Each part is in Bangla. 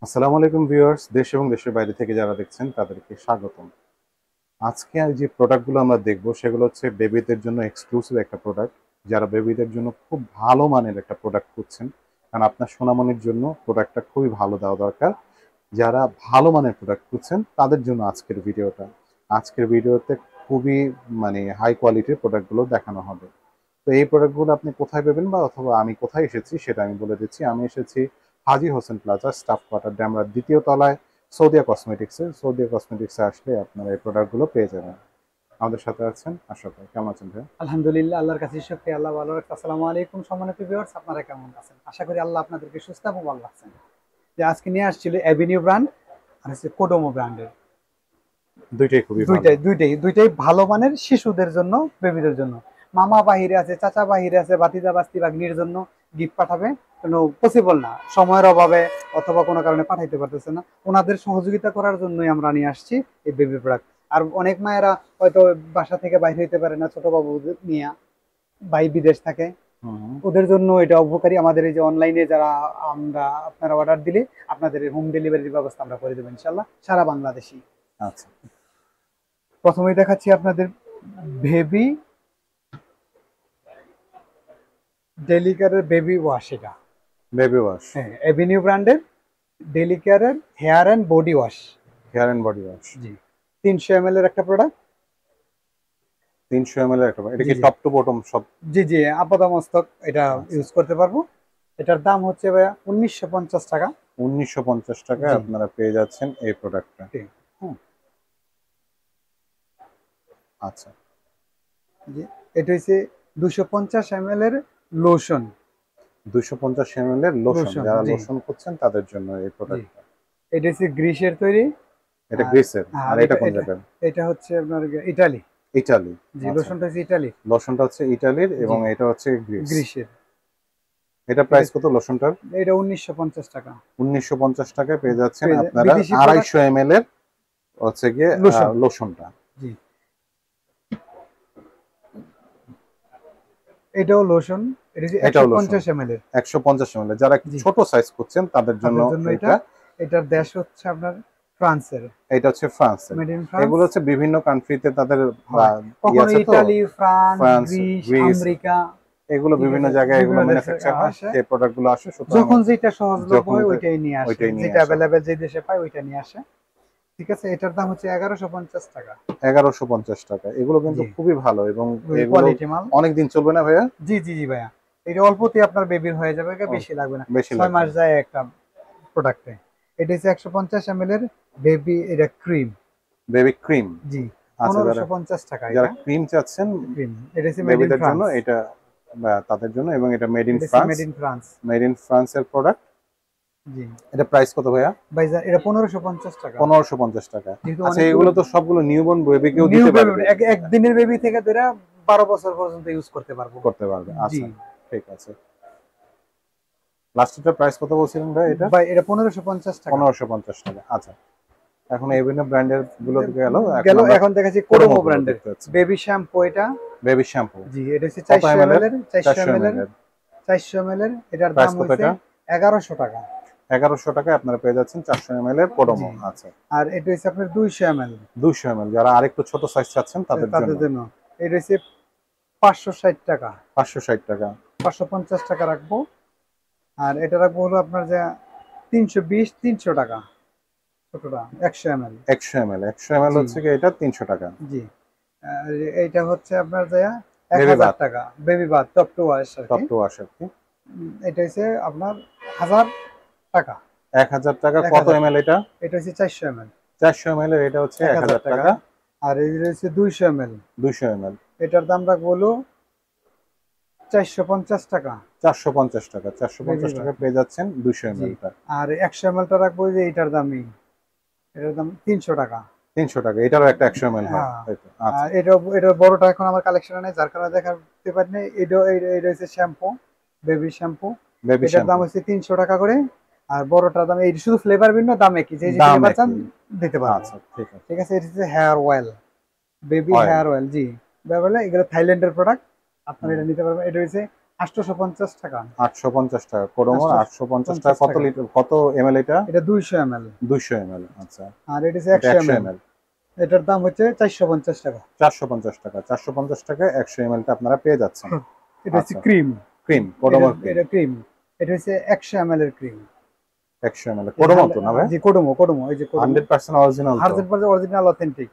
আসসালামু আলাইকুম ভিউয়ার্স, দেশ এবং দেশের বাইরে থেকে যারা দেখছেন তাদেরকে স্বাগতম। আজকে যে প্রোডাক্টগুলো আমরা দেখব সেগুলো হচ্ছে বেবিদের জন্য এক্সক্লুসিভ একটা প্রোডাক্ট। যারা বেবিদের জন্য খুব ভালো মানের একটা প্রোডাক্ট খুঁজছেন, কারণ আপনার সোনামণির জন্য প্রোডাক্টটা খুবই ভালো দেওয়া দরকার। যারা ভালো মানের প্রোডাক্ট খুঁজছেন তাদের জন্য আজকের ভিডিওটা। আজকের ভিডিওতে খুবই হাই কোয়ালিটির প্রোডাক্টগুলো দেখানো হবে। তো এই প্রোডাক্টগুলো আপনি কোথায় পাবেন বা অথবা আমি কোথায় এসেছি সেটা আমি বলে দিচ্ছি। আমি এসেছি হাজী হোসেন প্লাজা স্টাফ কোয়ার্টার ড্যামরার দ্বিতীয় তলায় সৌদিয়া কসমেটিক্সে। সৌদিয়া কসমেটিক্সে আসলে আপনারা এই প্রোডাক্টগুলো পেয়ে যাবেন। আমাদের সাথে আছেন আশরাফ ভাই। কেমন আছেন ভাই? আলহামদুলিল্লাহ, আল্লাহর কাছে শুকরিয়া। আল্লাহ ভালো রাখছে। আসসালামু আলাইকুম সম্মানিত ভিউয়ার্স, আপনারা কেমন আছেন? আশা করি আল্লাহ আপনাদেরকে সুস্থ এবং ভালো রাখছেন। যে আজকে নিয়ে আসছিল অ্যাভিনিউ ব্র্যান্ড আর হচ্ছে কোডোমো ব্র্যান্ডের দুইটাই খুবই ভালো। দুইটাই ভালো মানের শিশুদের জন্য, বেবিদের জন্য। মামা বাহিরে আছে, চাচা বাহিরে আছে, ভাতিজা বাস্তি ভাগ্নির জন্য গিফট পাঠাবে, কোনো পসিবল না, সময়ের অভাবে অথবা কোনো কারণে পাঠাইতে পারতেছে না। ওনাদের সহযোগিতা করার জন্যই আমরা নিয়ে আসছি এই বেবি প্রোডাক্ট। আর অনেক মায়েরা হয়তো বাসা থেকে বাইরে হইতে পারে না, ছোট বাবু নিয়ে, ভাই বিদেশ থাকে, হুম। ওদের জন্য এটা উপকারী। আমাদের এই যে অনলাইনে যারা আমরা আপনারা অর্ডার দিলে আপনাদের হোম ডেলিভারির ব্যবস্থা আমরা করে দেবো ইনশাল্লাহ, সারা বাংলাদেশি। আচ্ছা। প্রথমেই দেখাচ্ছি আপনাদের বেবি ডেলিকারের বেবি ওয়াশ। এটা বেবি ওয়াশ। হ্যাঁ, এভিনিউ ব্র্যান্ডের ডেলিকারের hair and body wash. Hair and body wash. জি, 300 ml এর একটা প্রোডাক্ট। 300 ml এর একটা, এটা জি কি জি টপ টু বটম সব? জি জি আপাতমস্তক এটা আচ্ছা। ইউজ করতে পারবো। এটার দাম হচ্ছে ভাইয়া 1950 টাকা। 1950 টাকায় জি আপনারা পেয়ে যাচ্ছেন এই প্রোডাক্টটা। ঠিক। হুম। আচ্ছা। জি, এটা হচ্ছে 250 ml এর লোশন। 250 ml এর লোশন, লোশন যারা জি লোশন করছেন তাদের জন্য এই জি প্রোডাক্টটা। এটা হচ্ছে গ্রিসের তৈরি। এটা আর গ্রিসের, আর আর এটা এটা কোন এটা জায়গার? এটা হচ্ছে আপনার ইটালি। ইটালি। জি, আচ্ছা। লোশনটা হচ্ছে ইটালি। লোশনটা হচ্ছে ইটালির জি, এবং এটা হচ্ছে গ্রিস। গ্রিসের। এটা এটা প্রাইস কত লোশনটার? এটা 1950 টাকা। 1950 টাকায় পেয়ে যাচ্ছেন আপনারা বিদেশি প্রোডাক্ট 250 ml এর হচ্ছে গিয়ে লোশন। লোশনটা। জি, এটাও লোশন। এটা হচ্ছে একশো এটাও লোশন পঞ্চাশ এম এল এর। 150 ml এর। যারা একটু জি, ছোট সাইজ করছেন তাদের জন্য তাদের জন্য এটা। এটা। এটার দেশ হচ্ছে আপনার ফ্রান্সের। এটা হচ্ছে ফ্রান্সের। Made in France. এগুলো হচ্ছে বিভিন্ন কান্ট্রিতে তাদের হয় কখনো আছে তো, Italy, France, France, Greece, Greece, America. এগুলো ঠিক বিভিন্ন আছে, জায়গায় এগুলো বিভিন্ন দেশে ম্যানুফ্যাকচার হয়, আসে। এই প্রোডাক্টগুলো আসে। সুতরাং যখন যেটা সহজলভ্য যখন হয় ওইটাই নিয়ে আসে, ওইটাই নিয়ে যেটা আসা হয়। অ্যাভেলেবেল যে দেশে পায় ওইটা নিয়ে আসে। ঠিক আছে, এটার দাম হচ্ছে 1150 টাকা। 1150 টাকা। এগুলো কিন্তু জি, খুবই ভালো এবং এগুলো কোয়ালিটি মাল। অনেক দিন চলবে না ভাইয়া? জি জি জি ভাইয়া, এটা অল্পতেই আপনার বেবির হয়ে যাবে, অল্প, বেশি লাগবে না। বেশি 6 মাস লাগবে না। যায় একটা প্রোডাক্টে। এটা হচ্ছে 150 ml এর বেবি, এটা ক্রিম। Baby cream. জি, আচ্ছা, যারা 1550 টাকা যারা এটা। ক্রিম চাচ্ছেন ক্রিম, এটা হচ্ছে মেড ইন বেবিদের জন্য ফ্রান্স। এটা, বা তাদের জন্য, এবং এটা মেড ইন এটা হচ্ছে France. Made in France. Made in ফ্রান্সের প্রোডাক্ট। জি এটা প্রাইস কত ভাইয়া? ভাইজান, এটা 1550 টাকা। 1550 টাকা। যেহেতু আচ্ছা, অনেকগুলো এগুলো তো সবগুলো নিউবর্ন বেবিকেও নিউ দিতে বেবি, পারবে? একদিনের বেবি থেকে ধরে 12 বছর পর্যন্ত ইউজ করতে পারবো। করতে পারবে, জি আচ্ছা। ঠিক আছে। লাস্টের প্রাইস কত বলছিলেন ভাই এটা? ভাই, এটা 1550 টাকা। 1550 টাকা। আচ্ছা, এখন বিভিন্ন ব্র্যান্ডের গুলো গেল, এখন গেল, আমরা এখন দেখাচ্ছি কোডোমো কোডোমো গুলো ব্র্যান্ডের দেখতে পাচ্ছি। Baby shampoo. এটা বেবি শ্যাম্পু জি, এটা হচ্ছে কত 400 এমএল ml এর? এর। 400 400 ml এমএল এর। এর। 400 ml এর, এটার প্রাইস দাম কত হচ্ছে এটা? 1100 টাকা। 1100 টাকায় আপনারা পেয়ে যাচ্ছেন 400 ml এর জি, কোডোমো। আচ্ছা। আর এটা হচ্ছে আপনার 200 ml। 200 ml, যারা আরেকটু ছোট সাইজ চাচ্ছেন তাদের জন্য। তাদের জন্য এটা হচ্ছে 560 টাকা। 560 টাকা। 550 টাকা রাখবো। আর এটা রাখবো হলো আপনার যে 320-300 টাকা, ছোটটা 100 ml। 100 ml, 100 ml জি হচ্ছে কি এটা 300 টাকা। জি, আর এইটা হচ্ছে আপনার যে এক বেবি হাজার বাথ, টাকা baby bath top to wash আর টপ কি। টু ওয়াশ আর কি। এটা হচ্ছে আপনার 1000 টাকা। 1000 টাকা। এক কত হাজার এমএল টাকা এটা? এটা হচ্ছে 400 ml। 400 ml এর এটা হচ্ছে 1000 1000 টাকা। টাকা। আর এই যে হচ্ছে 200 ml। 200 ml এটার দাম রাখবো হলো 450 টাকা। 450 টাকা। বেবি 450 টাকা বাথ। পেয়ে যাচ্ছেন জি, 200 ml টা। আর 100 ml টা রাখবো যে এটার দামই, এটার দাম 300 টাকা। 300 টাকা। এটারও একটা 100 ml হয়, হ্যাঁ, তাই তো? আচ্ছা। আর এটার বড়টা এখন আমার কালেকশনে নেই, যার কারণে দেখাতে পারিনি। এটা হচ্ছে শ্যাম্পু, বেবি শ্যাম্পু। বেবি এটার দাম শ্যাম্পু হচ্ছে 300 টাকা করে। আর বড়টার দাম, এই শুধু ফ্লেভার ভিন্ন, দাম একই, যে যে দাম ফ্লেভার চান একই। দিতে পারবো। আচ্ছা, ঠিক আছে। ঠিক আছে, এটা হচ্ছে hair oil, baby oil. Hair oil. জি, ব্যাপারে এগুলো থাইল্যান্ডের প্রোডাক্ট, আপনারা হুম। এটা নিতে পারবেন। এটা হচ্ছে 850 টাকা। 850 টাকা কোডোমোর, 850 টাকা। 850 কত টাকা। লিটার, কত এমএল এটা? এটা 200 ml। 200 এমএল। আচ্ছা, আর এটা হচ্ছে এটা 100 100 ml। এমএল। এটার দাম হচ্ছে 450 টাকা। 450 টাকা। 450 টাকায় 100 এমএলটা আপনারা পেয়ে যাচ্ছেন। এটা হচ্ছে আচ্ছা, ক্রিম। ক্রিম, কোডোমোর ক্রিম। এটা ক্রিম। এটা হচ্ছে 100 ml এর ক্রিম। 100 এমএল কোডোমো তো না ভাই? জি, কোডোমো, কোডোমো, এই যে কোডোমো। 100% অরিজিনাল তো? 100% অরিজিনাল অথেন্টিক।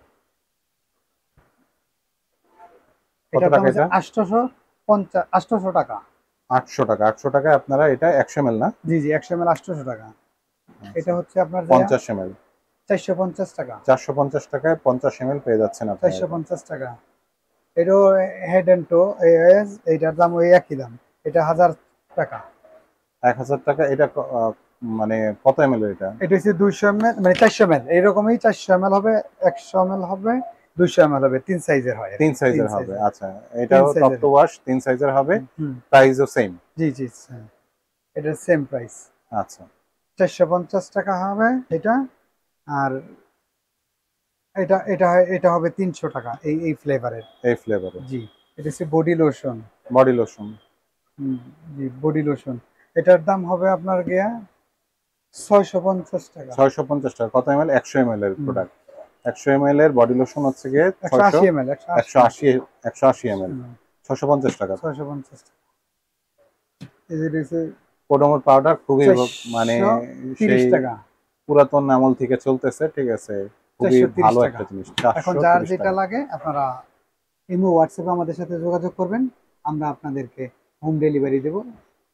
কত এটার দাম টাকা হচ্ছে এটা? 800 টাকা। 800 টাকা। 800 টাকায় আপনারা এটা 100 এমএল না? জি, জি, 100 ml 800 টাকা। এটা হচ্ছে আপনার 50 এমএল 450 টাকা। 450 টাকায় 50 এমএল পেয়ে যাচ্ছেন আপনারা। 450 টাকা। এটাও হেড এন্ড টো, এইটার দাম ওই একই দাম। এটা 1000 টাকা। 1000 টাকা। এটা মানে কত এমএল এটা? এটা হচ্ছে 200 ml, মানে 400 ml এইরকমই। 400 ml হবে, 100 ml হবে, 200 ml হবে। 3 সাইজের হয়। 3 সাইজের হবে। আচ্ছা, এটাও টপ টু ওয়াশ 3 সাইজের হবে। হুম। প্রাইসও সেম? জি, জি, এটা সেম প্রাইস। আচ্ছা, 450 টাকা হবে এটা। আর এটা হবে 300 টাকা এই ফ্লেভারের। এই ফ্লেভারে। জি, এটা হচ্ছে বডি লোশন। Body lotion. জি, বডি লোশন। এটার দাম হবে আপনার গিয়া 650 টাকা। 650 টাকা। কত এমএল? 100 এমএল এর হুম। প্রোডাক্ট। 100 এমএল এর বডি লোশন হচ্ছে গিয়ে 180 ml। 180 এমএল 650 টাকা। 650 টাকা। এই যে রয়েছে কোডোমোর পাউডার খুবই মানে 430 সেই টাকা। পুরাতন আমল থেকে চলতেছে, ঠিক আছে, খুবই 430 ভালো টাকা। একটা জিনিস। এখন যার 430 যেটা টাকা। লাগে আপনারা ইমো, হোয়াটসঅ্যাপে আমাদের সাথে যোগাযোগ করবেন। আমরা আপনাদেরকে হোম ডেলিভারি দেব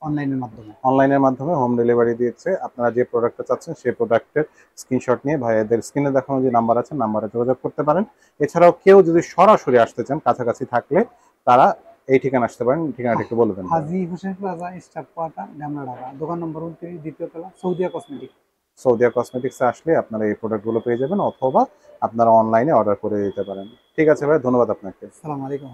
অনলাইনের মাধ্যমে। অনলাইনের মাধ্যমে হোম ডেলিভারি দিচ্ছে। আপনারা যে প্রোডাক্টটা চাচ্ছেন সেই প্রোডাক্টের স্ক্রিনশট নিয়ে ভাইয়াদের স্ক্রিনে দেখানো যে নাম্বার আছে নাম্বারে যোগাযোগ করতে পারেন। এছাড়াও কেউ যদি সরাসরি আসতে চান কাছাকাছি থাকলে তারা এই ঠিকানা আসতে পারেন। ঠিকানাটা একটু বলে দেন। Haji Hossain plaza, staff quarter, Dhaka, Dhaka. দোকান নম্বর 29, দ্বিতীয় তলা, সৌদিয়া কসমেটিক। সৌদিয়া কসমেটিক্সে আসলে আপনারা এই প্রোডাক্টগুলো পেয়ে যাবেন, অথবা আপনারা অনলাইনে অর্ডার করে দিতে পারেন। ঠিক আছে ভাই, ধন্যবাদ আপনাকে। আসসালামু আলাইকুম।